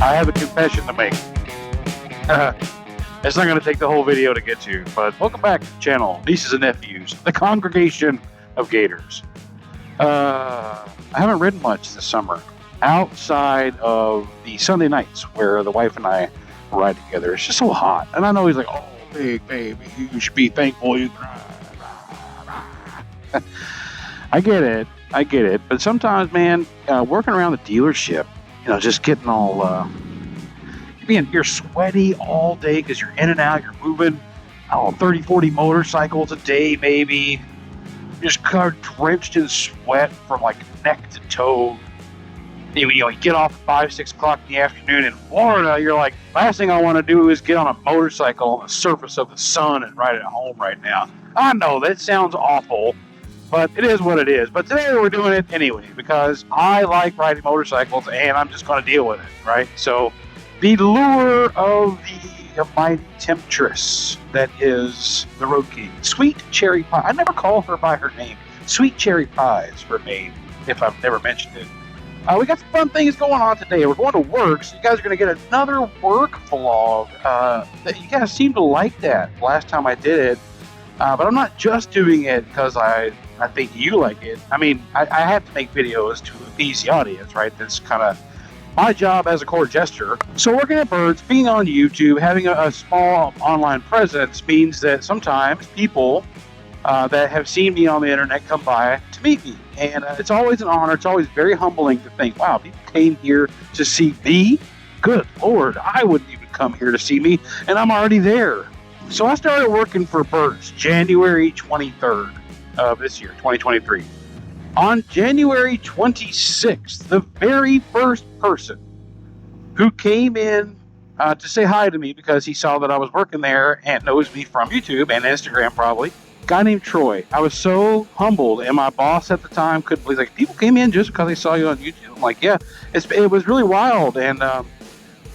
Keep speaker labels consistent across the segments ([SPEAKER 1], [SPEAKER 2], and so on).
[SPEAKER 1] I have a confession to make. It's not going to take the whole video to get to, but welcome back to the channel, Nieces and Nephews, the congregation of Gators. I haven't ridden much this summer, outside of the Sunday nights where the wife and I ride together. It's just so hot, and I know he's like, oh, big baby, you should be thankful you can ride. I get it, but sometimes, man, working around the dealership, just getting all, you're sweaty all day because you're in and out, you're moving, 30, 40 motorcycles a day, maybe. You're just covered, drenched in sweat from like neck to toe. You get off at 5, 6 o'clock in the afternoon in Florida, you're like, last thing I want to do is get on a motorcycle on the surface of the sun and ride it home right now. I know that sounds awful, but it is what it is. But today we're doing it anyway because I like riding motorcycles and I'm just going to deal with it, right? So the lure of the mighty temptress that is the Road King, Sweet Cherry Pie. I never call her by her name. Sweet Cherry Pie is her name, if I've never mentioned it. We got some fun things going on today. We're going to work, so you guys are going to get another work vlog. You guys seem to like that last time I did it, but I'm not just doing it because I think you like it. I mean, I have to make videos to appease the audience, right? That's kind of my job as a court jester. So working at Birds, being on YouTube, having a small online presence means that sometimes people that have seen me on the internet come by to meet me. And it's always an honor. It's always very humbling to think, wow, people came here to see me? Good Lord, I wouldn't even come here to see me, and I'm already there. So I started working for Birds January 23rd of this year, 2023. On January 26th, the very first person who came in to say hi to me because he saw that I was working there and knows me from YouTube and Instagram probably, a guy named Troy. I was so humbled, and my boss at the time couldn't believe, like, people came in just because they saw you on YouTube. I'm like, yeah, it was really wild. And,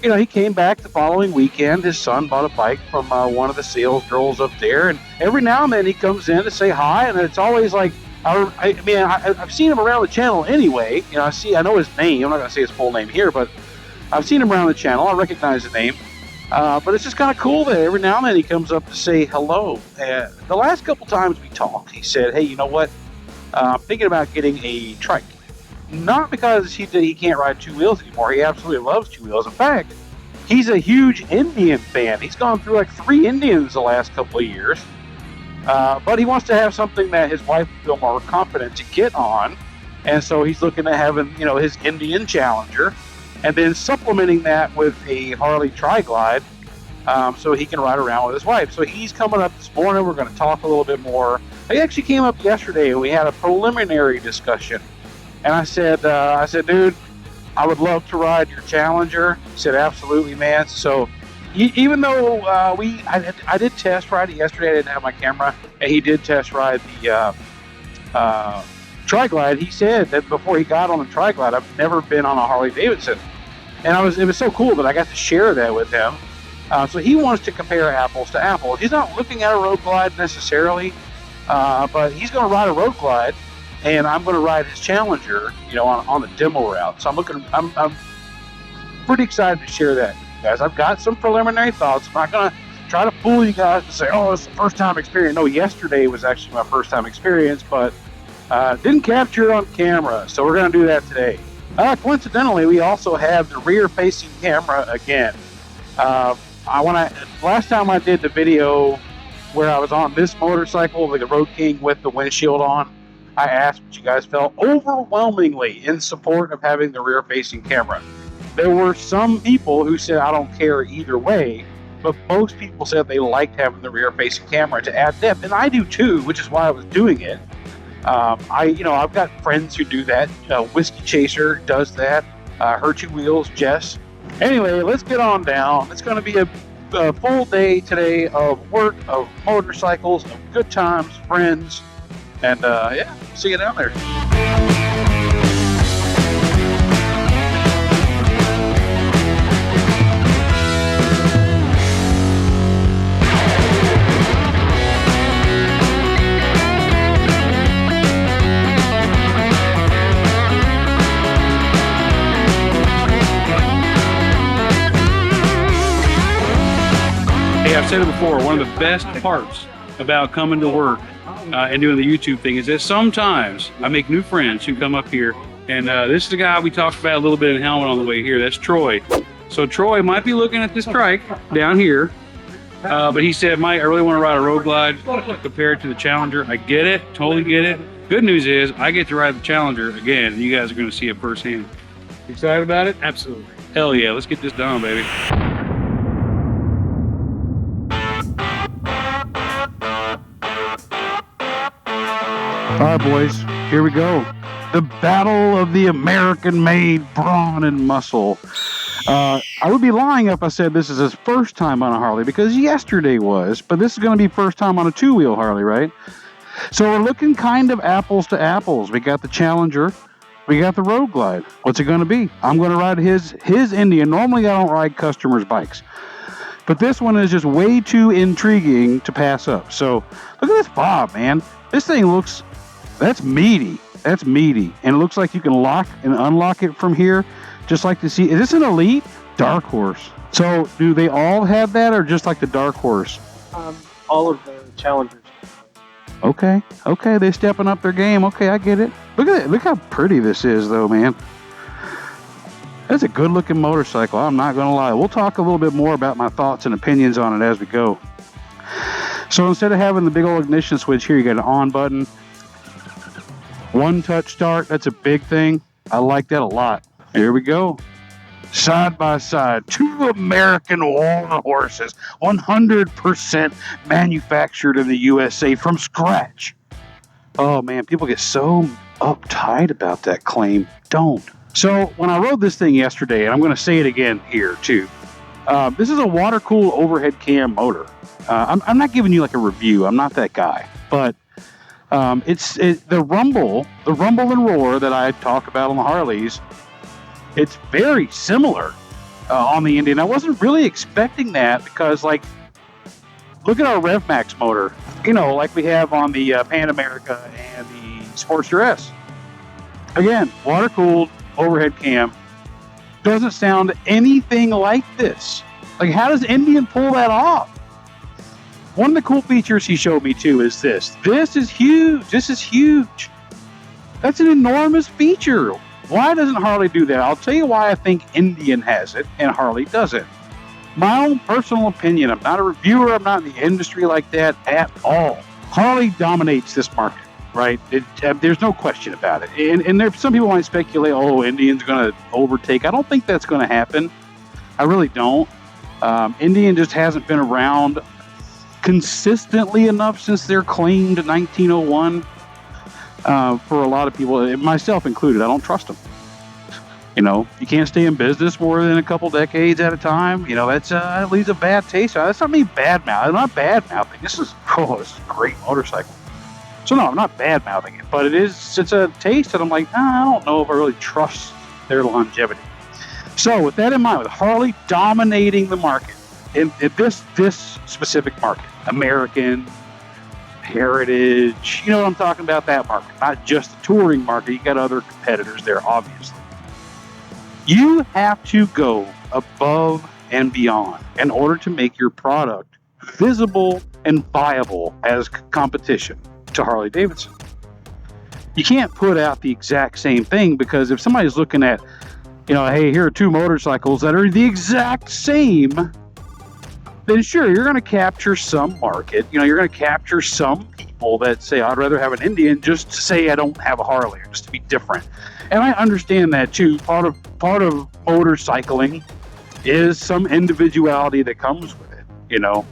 [SPEAKER 1] he came back the following weekend. His son bought a bike from one of the sales girls up there, and every now and then he comes in to say hi, and it's always like, I've seen him around the channel anyway. I know his name. I'm not going to say his full name here, but I've seen him around the channel. I recognize the name. But it's just kind of cool that every now and then he comes up to say hello. The last couple times we talked, he said, hey, you know what? I'm thinking about getting a trike. Not because he can't ride two wheels anymore. He absolutely loves two wheels. In fact, he's a huge Indian fan. He's gone through like 3 Indians the last couple of years. But he wants to have something that his wife will feel more confident to get on. And so he's looking at having, his Indian Challenger and then supplementing that with a Harley Tri-Glide so he can ride around with his wife. So he's coming up this morning. We're going to talk a little bit more. He actually came up yesterday and we had a preliminary discussion. And I said, dude, I would love to ride your Challenger. He said, absolutely, man. So even though I did test ride it yesterday, I didn't have my camera, and he did test ride the Tri-Glide. He said that before he got on the Tri-Glide, I've never been on a Harley Davidson, and it was so cool that I got to share that with him. So he wants to compare apples to apples. He's not looking at a Road Glide necessarily, but he's going to ride a Road Glide, and I'm going to ride his Challenger, on the demo route. So I'm pretty excited to share that. Guys, I've got some preliminary thoughts. I'm not going to try to fool you guys to say, oh, it's the first time experience. No, yesterday was actually my first time experience, but didn't capture it on camera, so we're going to do that today. Coincidentally, we also have the rear-facing camera again. Last time I did the video where I was on this motorcycle, like the Road King with the windshield on, I asked what you guys felt overwhelmingly in support of having the rear-facing camera. There were some people who said, I don't care either way, but most people said they liked having the rear-facing camera to add depth, and I do too, which is why I was doing it. I've got friends who do that. Whiskey Chaser does that. Her Two Wheels, Jess. Anyway, let's get on down. It's going to be a full day today of work, of motorcycles, of good times, friends, and see you down there.
[SPEAKER 2] said it before, one of the best parts about coming to work and doing the YouTube thing is that sometimes I make new friends who come up here. And this is the guy we talked about a little bit in helmet on the way here. That's Troy. So Troy might be looking at this trike down here. But he said, Mike, I really want to ride a Road Glide compared to the Challenger. I get it. Totally get it. Good news is I get to ride the Challenger again. And you guys are going to see it firsthand. You excited about it?
[SPEAKER 3] Absolutely.
[SPEAKER 2] Hell yeah. Let's get this done, baby.
[SPEAKER 1] All right, boys, here we go. The battle of the American-made brawn and muscle. I would be lying if I said this is his first time on a Harley, because yesterday was, but this is going to be first time on a two-wheel Harley, right? So we're looking kind of apples to apples. We got the Challenger, we got the Road Glide. What's it going to be? I'm going to ride his Indian. Normally I don't ride customers' bikes, but this one is just way too intriguing to pass up. So look at this fob, man. This thing looks, that's meaty. That's meaty. And it looks like you can lock and unlock it from here. Just like to see, is this an Elite? Dark Horse. So do they all have that, or just like the Dark Horse?
[SPEAKER 3] All of the Challengers.
[SPEAKER 1] Okay. Okay, they're stepping up their game. Okay, I get it. Look at it. Look how pretty this is, though, man. That's a good looking motorcycle. I'm not going to lie. We'll talk a little bit more about my thoughts and opinions on it as we go. So instead of having the big old ignition switch here, you got an on button. One touch start, that's a big thing. I like that a lot. Here we go. Side by side, two American war horses, 100% manufactured in the USA from scratch. Oh man, people get so uptight about that claim. Don't. So when I rode this thing yesterday, and I'm going to say it again here too, this is a water-cooled overhead cam motor. I'm not giving you like a review. I'm not that guy, but it's the rumble and roar that I talk about on the Harleys. It's very similar on the Indian. I wasn't really expecting that because, like, look at our RevMax motor, you know, like we have on the Pan America and the Sportster S. Again, water-cooled overhead cam. Doesn't sound anything like this. Like, how does Indian pull that off? One of the cool features he showed me too is this. This is huge. This is huge. That's an enormous feature. Why doesn't Harley do that? I'll tell you why I think Indian has it and Harley doesn't. My own personal opinion. I'm not a reviewer. I'm not in the industry like that at all. Harley dominates this market, right? There's no question about it. And there, some people might speculate, oh, Indian's going to overtake. I don't think that's going to happen. I really don't. Indian just hasn't been around consistently enough since their claim to 1901 for a lot of people, myself included. I don't trust them. You know, you can't stay in business more than a couple decades at a time. You know, that leaves a bad taste. That's not me bad mouthing. I'm not bad mouthing. This is a great motorcycle. So no, I'm not bad mouthing it, but it's a taste that I'm like, I don't know if I really trust their longevity. So with that in mind, with Harley dominating the market in this specific market, American heritage, you know what I'm talking about, that market, not just the touring market. You got other competitors there, obviously. You have to go above and beyond in order to make your product visible and viable as competition to Harley Davidson. You can't put out the exact same thing, because if somebody's looking at, you know, hey, here are two motorcycles that are the exact same, then sure, you're going to capture some market. You know, you're going to capture some people that say, I'd rather have an Indian just to say I don't have a Harley, or just to be different. And I understand that too. Part of motorcycling is some individuality that comes with it, you know.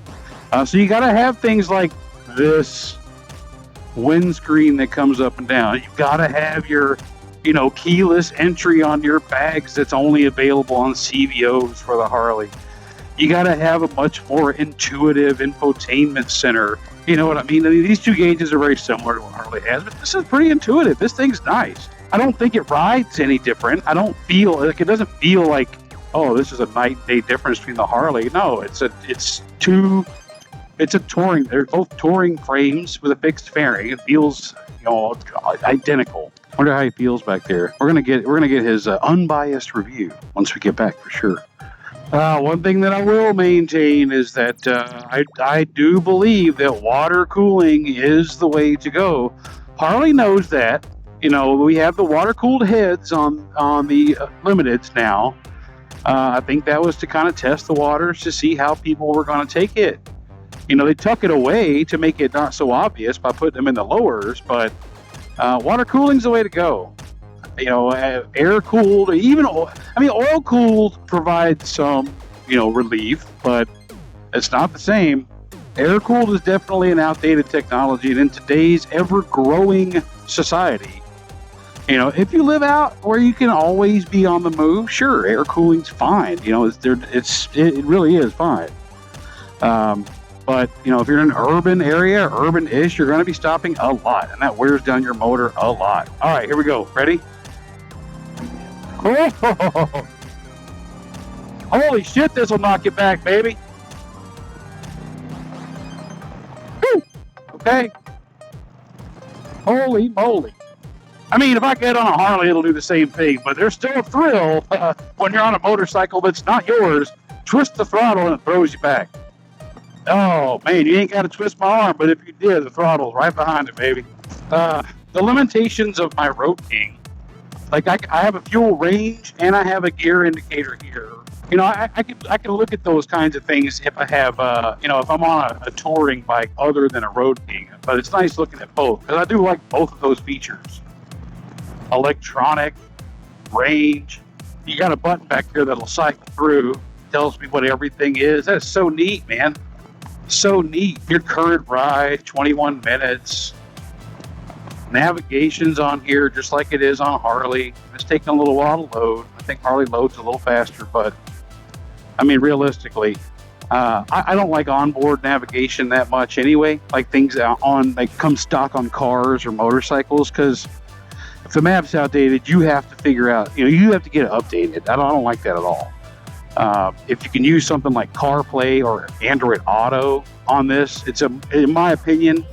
[SPEAKER 1] So you got to have things like this windscreen that comes up and down. You've got to have your, you know, keyless entry on your bags that's only available on CVOs for the Harley. You got to have a much more intuitive infotainment center. You know what I mean? These two gauges are very similar to what Harley has, but this is pretty intuitive. This thing's nice. I don't think it rides any different. I don't feel like, it doesn't feel like, oh, this is a night and day difference between the Harley. No, it's a touring. They're both touring frames with a fixed fairing. It feels, you know, identical. Wonder how he feels back there. We're gonna get his unbiased review once we get back for sure. One thing that I will maintain is that I do believe that water cooling is the way to go. Harley knows that. You know, we have the water cooled heads on the limiteds now. I think that was to kind of test the waters to see how people were going to take it. You know, they tuck it away to make it not so obvious by putting them in the lowers, but water cooling's the way to go. You know, air cooled, even oil cooled provides some, relief, but it's not the same. Air cooled is definitely an outdated technology, and in today's ever growing society, if you live out where you can always be on the move, sure, air cooling's fine. It really is fine. But if you're in an urban area, urban-ish, you're going to be stopping a lot, and that wears down your motor a lot. All right, here we go. Ready? Oh, holy shit, this will knock you back, baby. Woo! Okay. Holy moly. I mean, if I get on a Harley, it'll do the same thing, but there's still a thrill when you're on a motorcycle that's not yours. Twist the throttle and it throws you back. Oh, man, you ain't got to twist my arm, but if you did, the throttle's right behind it, baby. The limitations of my Road King. Like, I have a fuel range, and I have a gear indicator here. I can look at those kinds of things if I have, if I'm on a touring bike other than a Road King. But it's nice looking at both, because I do like both of those features. Electronic, range. You got a button back there that'll cycle through, tells me what everything is. That's so neat, man. So neat. Your current ride, 21 minutes. Navigation's on here just like it is on Harley. It's taking a little while to load. I think Harley loads a little faster, but I mean, realistically, I don't like onboard navigation that much anyway. Like things come stock on cars or motorcycles, because if the map's outdated, you have to figure out, you have to get it updated. I don't like that at all. If you can use something like CarPlay or Android Auto on this, it's in my opinion,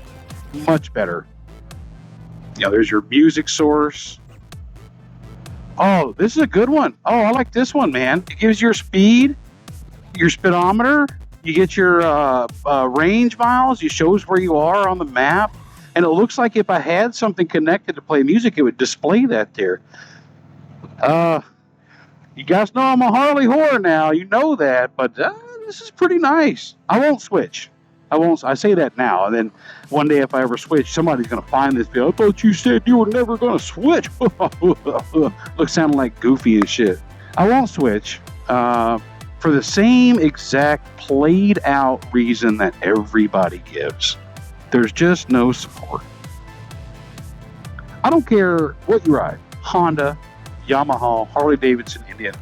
[SPEAKER 1] much better. There's your music source. Oh, this is a good one. Oh, I like this one, man. It gives your speed, your speedometer. You get your range miles. It shows where you are on the map. And it looks like if I had something connected to play music, it would display that there. You guys know I'm a Harley whore now. You know that. But this is pretty nice. I won't switch. I say that now, and then one day if I ever switch, somebody's going to find this video. I thought you said you were never going to switch. Look, sounding like Goofy and shit. I won't switch for the same exact played out reason that everybody gives. There's just no support. I don't care what you ride. Honda, Yamaha, Harley Davidson, Indian.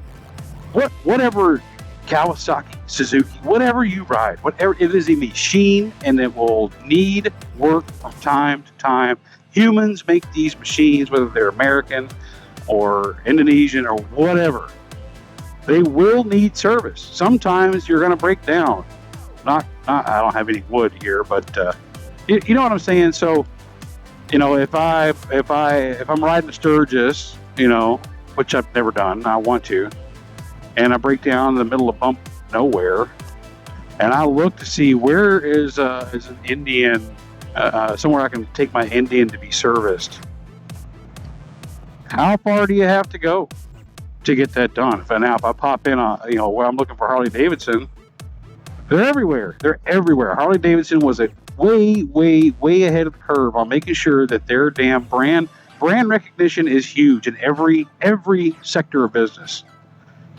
[SPEAKER 1] Whatever, Kawasaki, Suzuki, whatever you ride, whatever, it is a machine, and it will need work from time to time. Humans make these machines, whether they're American or Indonesian or whatever. They will need service. Sometimes you're going to break down. Not I don't have any wood here, but you know what I'm saying. So, if I'm riding a Sturgis, which I've never done, I want to. And I break down in the middle of bump nowhere, and I look to see where is an Indian, somewhere I can take my Indian to be serviced. How far do you have to go to get that done? If I pop in on, where I'm looking for Harley Davidson, they're everywhere. They're everywhere. Harley Davidson was way ahead of the curve on making sure that their damn brand recognition is huge in every sector of business.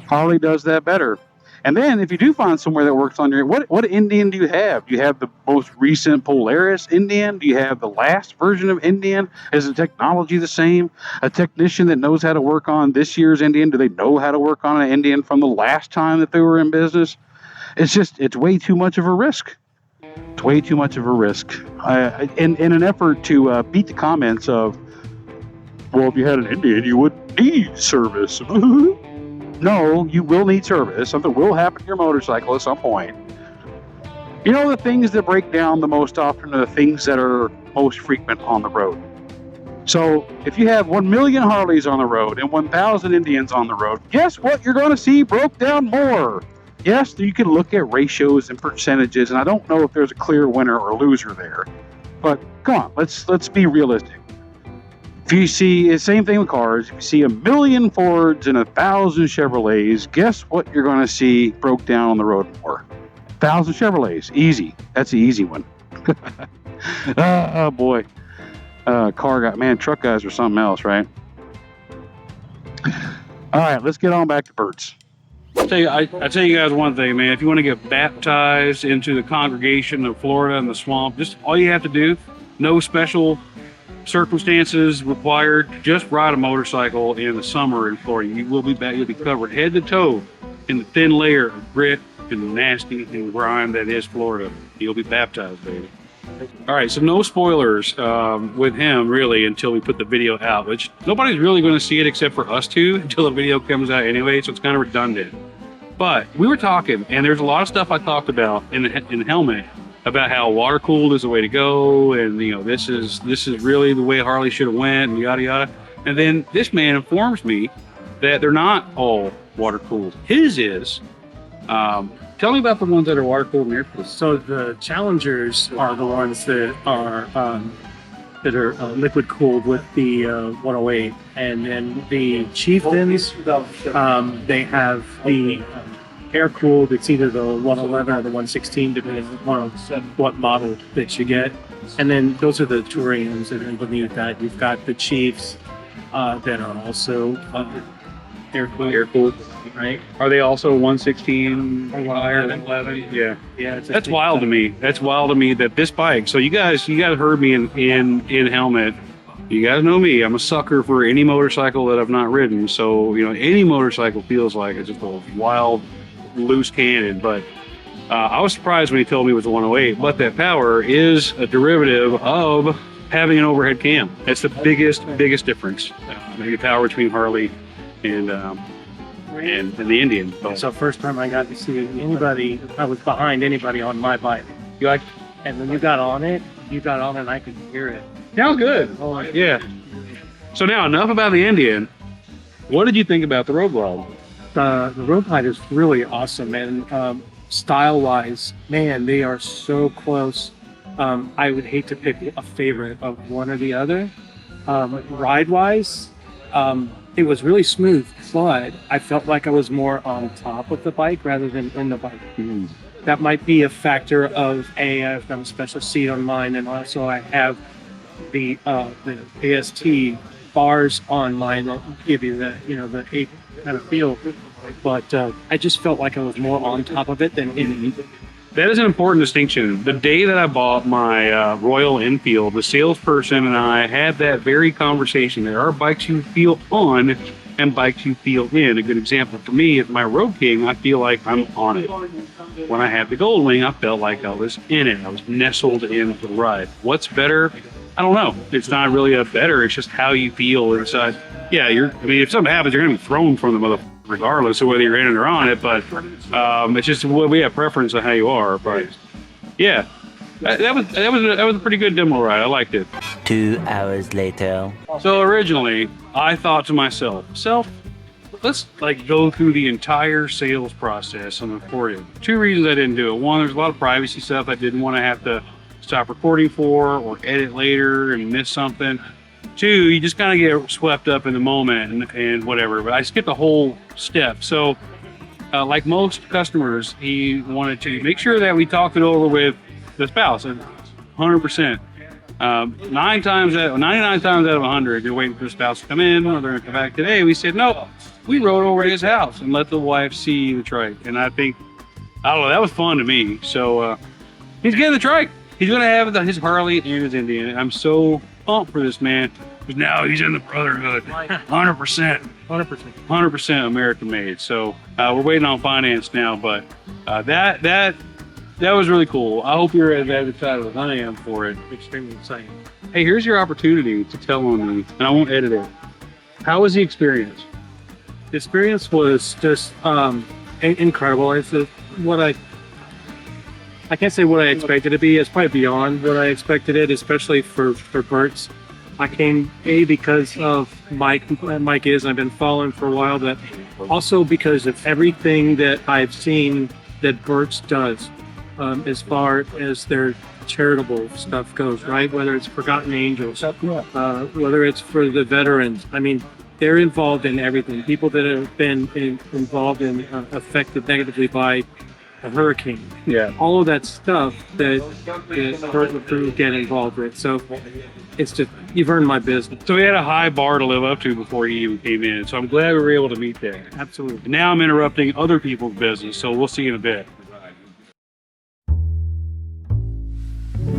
[SPEAKER 1] Harley does that better. And then if you do find somewhere that works on your, what Indian do you have? Do you have the most recent Polaris Indian? Do you have the last version of Indian? Is the technology the same? A technician that knows how to work on this year's Indian, do they know how to work on an Indian from the last time that they were in business? It's way too much of a risk. It's way too much of a risk. In an effort to beat the comments of, well, if you had an Indian, you would need service. No, you will need service. Something will happen to your motorcycle at some point. The things that break down the most often are the things that are most frequent on the road. So if you have 1 million Harleys on the road and 1,000 Indians on the road, guess what you're going to see broke down more? yes, you can look at ratios and percentages, and I don't know if there's a clear winner or loser there. But come on, let's be realistic. If you see the same thing with cars, if you see 1 million Fords and 1,000 Chevrolets, guess what you're going to see broke down on the road more? 1,000 Chevrolets, easy. That's the easy one. Oh boy, truck guys are something else, right? All right, let's get on back to birds.
[SPEAKER 2] I tell you guys one thing, man. If you want to get baptized into the congregation of Florida and the swamp, just all you have to do, no special circumstances required, just ride a motorcycle in the summer in Florida. You will be back. You'll be covered head to toe in the thin layer of grit and nasty and grime that is Florida. You'll be baptized, baby. All right, so no spoilers with him really until we put the video out, which nobody's really going to see it except for us two until the video comes out anyway, so it's kind of redundant. But we were talking, and there's a lot of stuff I talked about in the helmet about how water cooled is the way to go, and this is really the way Harley should have went, and yada yada. And then this man informs me that they're not all water cooled. His is. Tell me about the ones that are water cooled and air cooled.
[SPEAKER 3] So the Challengers are the ones that are liquid cooled with the 108, and then the Chieftains, they have the air cooled. It's either the 111 or the 116, depending on what model that you get. And then those are the Tourians, and then beneath that you've got the Chiefs that are also air cooled. Right?
[SPEAKER 2] Are they also 116 higher than 11? Yeah.
[SPEAKER 3] Yeah.
[SPEAKER 2] That's wild to me. That's wild to me that this bike. So you guys heard me in helmet. You guys know me. I'm a sucker for any motorcycle that I've not ridden. So any motorcycle feels like it's just a wild, loose cannon. But I was surprised when he told me it was a 108. But that power is a derivative of having an overhead cam. That's the biggest difference. The power between Harley and the Indian.
[SPEAKER 3] So first time I got to see anybody, I was behind anybody on my bike.
[SPEAKER 2] You like?
[SPEAKER 3] And when you got on it, and I could hear it.
[SPEAKER 2] Sounds good.
[SPEAKER 3] Oh,
[SPEAKER 2] yeah. So now enough about the Indian. What did you think about the Road Glide?
[SPEAKER 3] The Road Glide is really awesome, and style-wise, man, they are so close. I would hate to pick a favorite of one or the other. Ride-wise, it was really smooth, but I felt like I was more on top of the bike rather than in the bike.
[SPEAKER 2] Mm-hmm.
[SPEAKER 3] That might be a factor of I've got a special seat on mine, and also I have the AST bars on mine that give you the 8 kind of feel. But I just felt like I was more on top of it than in it.
[SPEAKER 2] That is an important distinction. The day that I bought my Royal Enfield, the salesperson and I had that very conversation. There are bikes you feel on and bikes you feel in. A good example for me is my Road King. I feel like I'm on it. When I had the Gold Wing, I felt like I was in it. I was nestled in the ride. What's better? I don't know. It's not really a better. It's just how you feel inside. Yeah, if something happens, you're going to be thrown from the motherfucker regardless of whether you're in it or on it. But it's just we have preference on how you are. But yeah, that was a pretty good demo ride. I liked it.
[SPEAKER 4] 2 hours later.
[SPEAKER 2] So originally, I thought to myself, let's go through the entire sales process on the Accordion. 2 reasons I didn't do it. One, there's a lot of privacy stuff I didn't want to have to stop recording for or edit later and miss something. 2, you just kind of get swept up in the moment and whatever. But I skipped a whole step. So like most customers, he wanted to make sure that we talked it over with the spouse, and 100%. 99 times out of 100, you're waiting for the spouse to come in, or they're going to come back today. We said, no, we rode over to his house and let the wife see the trike. And I don't know, that was fun to me. So he's getting the trike. He's going to have his Harley and his Indian. I'm so pumped for this man, because now he's in the brotherhood. 100% American made. So we're waiting on finance now, but that was really cool. I hope you're as excited as I am for it.
[SPEAKER 3] Extremely exciting.
[SPEAKER 2] Hey, here's your opportunity to tell on me, and I won't edit it. How was the experience?
[SPEAKER 3] The experience was just incredible. It's I can't say what I expected it to be. It's probably beyond what I expected it, especially for Bert's. I came because of Mike is, and I've been following for a while, but also because of everything that I've seen that Burt's does as far as their charitable stuff goes, right? Whether it's Forgotten Angels, whether it's for the veterans. I mean, they're involved in everything. People that have been involved in affected negatively by a hurricane.
[SPEAKER 2] Yeah.
[SPEAKER 3] All of that stuff that Burt and crew get involved with. So it's just, you've earned my business.
[SPEAKER 2] So we had a high bar to live up to before you even came in. So I'm glad we were able to meet there.
[SPEAKER 3] Absolutely.
[SPEAKER 2] Now I'm interrupting other people's business. So we'll see you in a bit.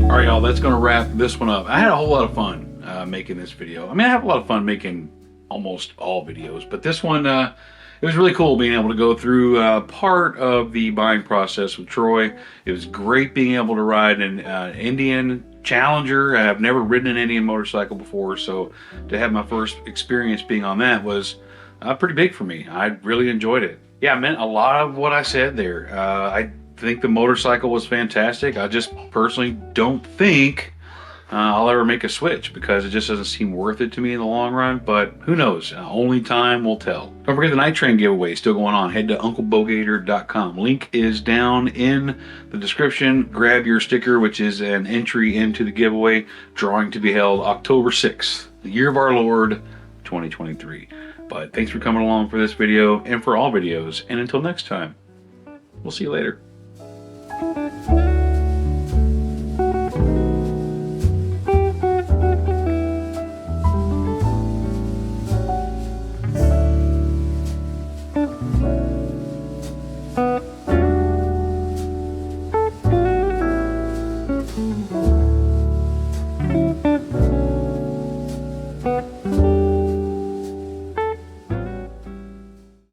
[SPEAKER 2] All right, y'all, that's going to wrap this one up. I had a whole lot of fun making this video. I mean, I have a lot of fun making almost all videos, but this one, it was really cool being able to go through part of the buying process with Troy. It was great being able to ride an Indian Challenger. I've never ridden an Indian motorcycle before, so to have my first experience being on that was pretty big for me. I really enjoyed it. Yeah, I meant a lot of what I said there. I think the motorcycle was fantastic. I just personally don't think I'll ever make a switch because it just doesn't seem worth it to me in the long run, but who knows? Only time will tell. Don't forget the Night Train giveaway still going on. Head to UncleBogator.com. Link is down in the description. Grab your sticker, which is an entry into the giveaway. Drawing to be held October 6th, the year of our Lord, 2023. But thanks for coming along for this video and for all videos. And until next time, we'll see you later.